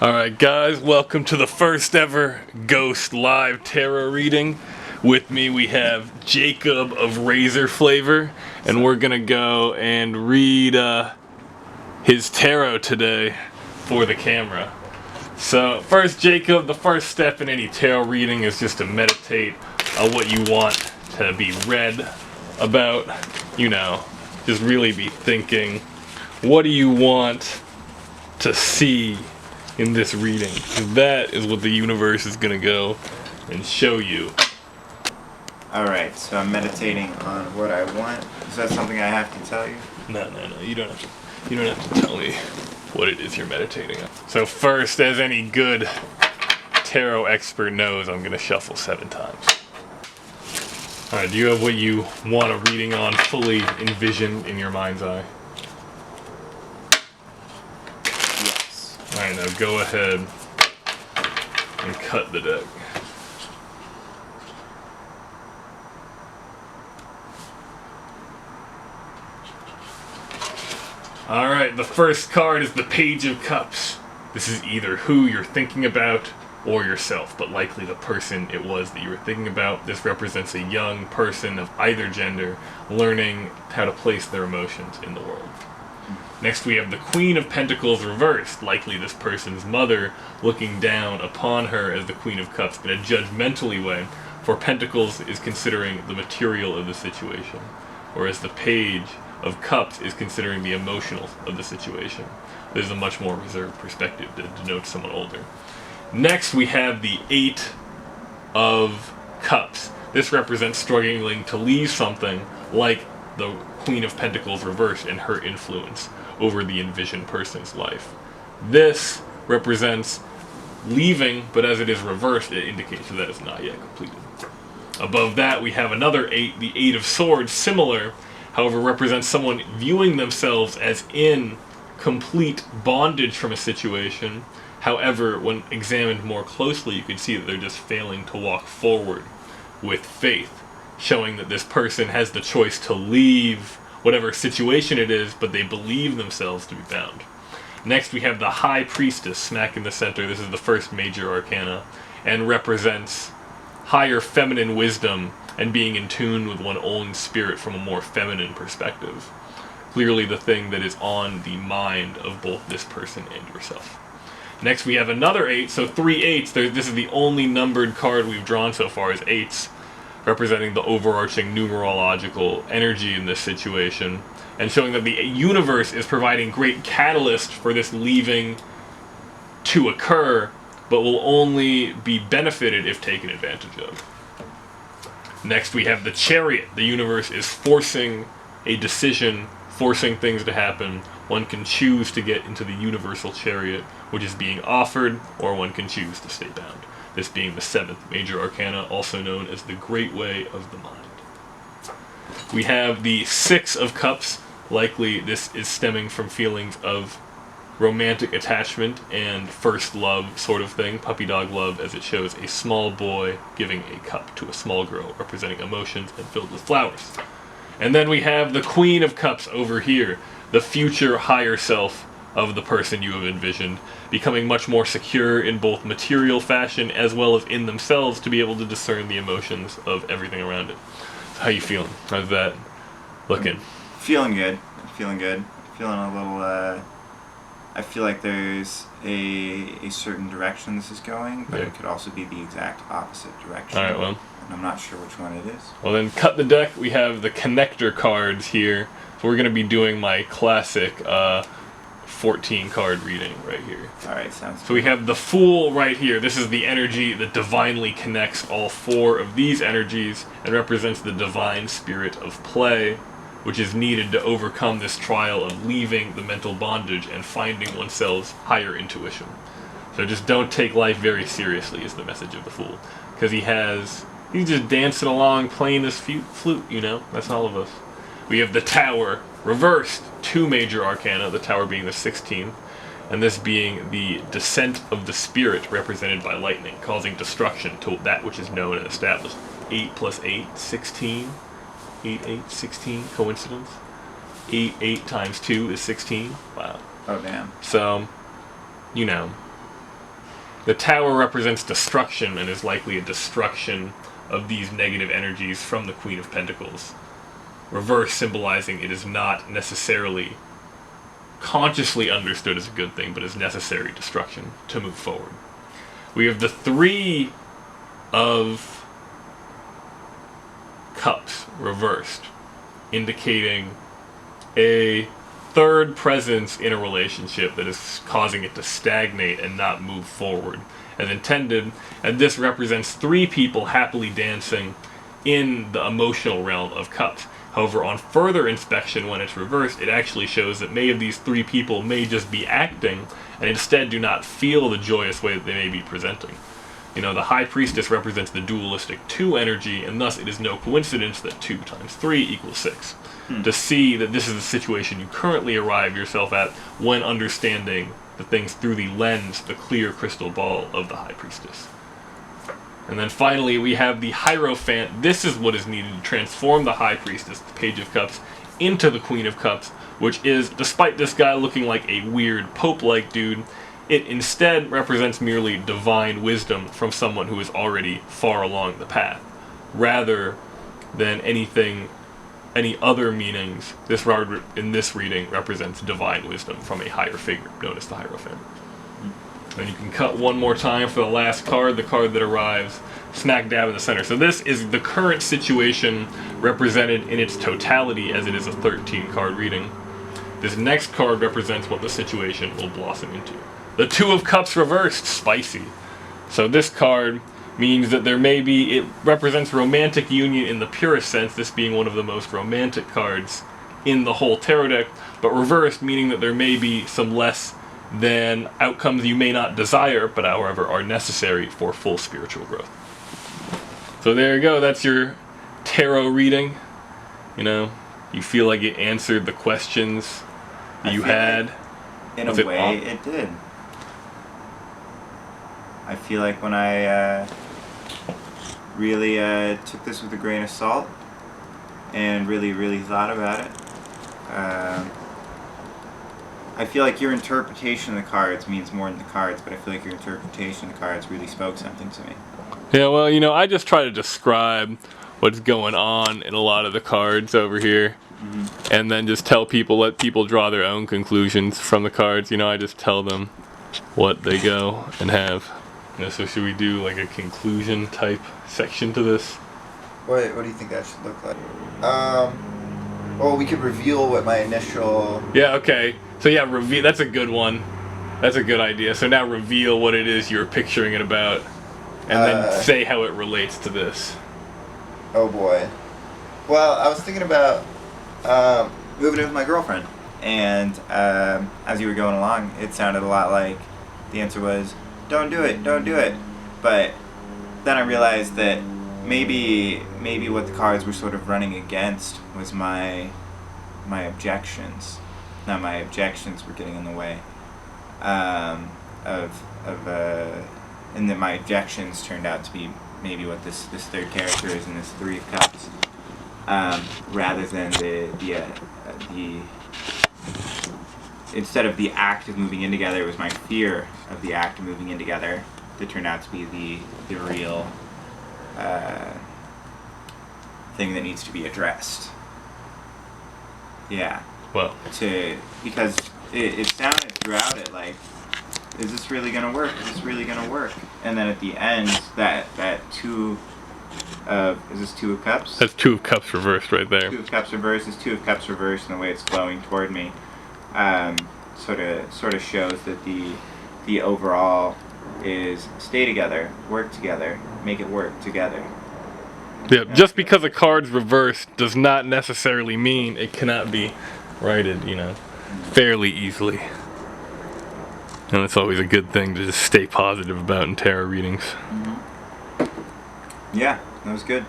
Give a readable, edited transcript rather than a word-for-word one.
Alright guys, welcome to the first ever Ghost Live Tarot reading. With me we have Jacob of Razor Flavor, and we're gonna go and read his tarot today for the camera. So first, Jacob, the first step in any tarot reading is just to meditate on what you want to be read about. You know, just really be thinking, what do you want to see in this reading? Because that is what the universe is going to go and show you. Alright, so I'm meditating on what I want. Is that something I have to tell you? No, you don't have to tell me what it is you're meditating on. So first, as any good tarot expert knows, I'm going to shuffle 7 times. Alright, do you have what you want a reading on fully envisioned in your mind's eye? Yes. Alright, now go ahead and cut the deck. Alright, the first card is the Page of Cups. This is either who you're thinking about or yourself, but likely the person it was that you were thinking about. This represents a young person of either gender learning how to place their emotions in the world. Next we have the Queen of Pentacles reversed, likely this person's mother looking down upon her as the Queen of Cups in a judgmentally way, for Pentacles is considering the material of the situation, whereas the Page of Cups is considering the emotional of the situation. This is a much more reserved perspective to denote someone older. Next we have the 8 of Cups. This represents struggling to leave something, like the Queen of Pentacles reversed and her influence over the envisioned person's life. This represents leaving, but as it is reversed, it indicates that it's not yet completed. Above that we have another 8, the 8 of Swords, similar, however represents someone viewing themselves as in complete bondage from a situation. However, when examined more closely, you can see that they're just failing to walk forward with faith, showing that this person has the choice to leave whatever situation it is, but they believe themselves to be bound. Next we have the High Priestess, smack in the center. This is the first major arcana, and represents higher feminine wisdom and being in tune with one's own spirit from a more feminine perspective. Clearly the thing that is on the mind of both this person and yourself. Next we have another 8, so 3 8s. This is the only numbered card we've drawn so far is 8s, representing the overarching numerological energy in this situation, and showing that the universe is providing great catalyst for this leaving to occur, but will only be benefited if taken advantage of. Next we have the Chariot. The universe is forcing a decision, forcing things to happen. One can choose to get into the universal chariot, which is being offered, or one can choose to stay bound. This being the 7th major arcana, also known as the Great Way of the Mind. We have the 6 of Cups. Likely this is stemming from feelings of romantic attachment and first love sort of thing, puppy dog love, as it shows a small boy giving a cup to a small girl, representing emotions and filled with flowers. And then we have the Queen of Cups over here, the future higher self of the person you have envisioned, becoming much more secure in both material fashion as well as in themselves to be able to discern the emotions of everything around it. How you feeling? How's that looking? Feeling good. Feeling good. Feeling a little, I feel like there's a certain direction this is going, but it could also be the exact opposite direction. Alright, well. And I'm not sure which one it is. Well then, cut the deck. We have the connector cards here. So we're going to be doing my classic 14 card reading right here. Alright, sounds good. So we have the Fool right here. This is the energy that divinely connects all 4 of these energies and represents the divine spirit of play, which is needed to overcome this trial of leaving the mental bondage and finding oneself's higher intuition. So just don't take life very seriously is the message of the Fool. Because he's just dancing along playing his flute, you know? That's all of us. We have the Tower reversed, 2 major arcana, the Tower being the 16th, and this being the descent of the spirit represented by lightning, causing destruction to that which is known and established. 8 plus 8, 16. 8, 8, 16, coincidence? 8 times 2 is 16. Wow. Oh, damn. So, you know, The Tower represents destruction and is likely a destruction of these negative energies from the Queen of Pentacles. Reverse symbolizing it is not necessarily consciously understood as a good thing, but as necessary destruction to move forward. We have the Three of Cups reversed, indicating a third presence in a relationship that is causing it to stagnate and not move forward as intended. And this represents three people happily dancing in the emotional realm of cups. However, on further inspection, when it's reversed, it actually shows that many of these three people may just be acting and instead do not feel the joyous way that they may be presenting. You know, the High Priestess represents the dualistic 2 energy, and thus it is no coincidence that 2 times 3 equals 6. To see that this is the situation you currently arrive yourself at when understanding the things through the lens, the clear crystal ball of the High Priestess. And then finally, we have the Hierophant. This is what is needed to transform the High Priestess, the Page of Cups, into the Queen of Cups, which is, despite this guy looking like a weird Pope-like dude, it instead represents merely divine wisdom from someone who is already far along the path, rather than any other meanings. This card in this reading represents divine wisdom from a higher figure, known as the Hierophant. And you can cut one more time for the last card, the card that arrives smack dab in the center. So this is the current situation represented in its totality, as it is a 13-card reading. This next card represents what the situation will blossom into. The Two of Cups reversed, spicy. So this card means that there may be, it represents romantic union in the purest sense, this being one of the most romantic cards in the whole tarot deck, but reversed, meaning that there may be some less than outcomes you may not desire, but however are necessary for full spiritual growth. So there you go, that's your tarot reading. You know, you feel like it answered the questions you had. In a way, it did. I feel like when I really took this with a grain of salt and really thought about it, I feel like your interpretation of the cards means more than the cards, but I feel like your interpretation of the cards really spoke something to me. Yeah, well, you know, I just try to describe what's going on in a lot of the cards over here, and then just tell people, let people draw their own conclusions from the cards. You know, I just tell them what they go and have. You know, so should we do like a conclusion type section to this? What do you think that should look like? Well, we could reveal what my initial... Yeah, okay. So yeah, reveal. That's a good one. That's a good idea. So now reveal what it is you're picturing it about, and then say how it relates to this. Oh boy. Well, I was thinking about moving in with my girlfriend, and as you were going along, it sounded a lot like the answer was, don't do it, don't do it. But then I realized that maybe what the cards were sort of running against was my objections. Now my objections were getting in the way and that my objections turned out to be maybe what this third character is in this Three of Cups, rather than the instead of the act of moving in together, it was my fear of the act of moving in together that turned out to be the real thing that needs to be addressed. Yeah. Well. Because it sounded throughout it like, is this really gonna work? Is this really gonna work? And then at the end, that two of, is this Two of Cups? That's Two of Cups reversed right there. Two of Cups reversed is Two of Cups reversed, and the way it's flowing toward me, sort of shows that the overall is stay together, work together, make it work together. Yeah, just because a card's reversed does not necessarily mean it cannot be righted, you know, fairly easily. And it's always a good thing to just stay positive about in tarot readings. Yeah, that was good.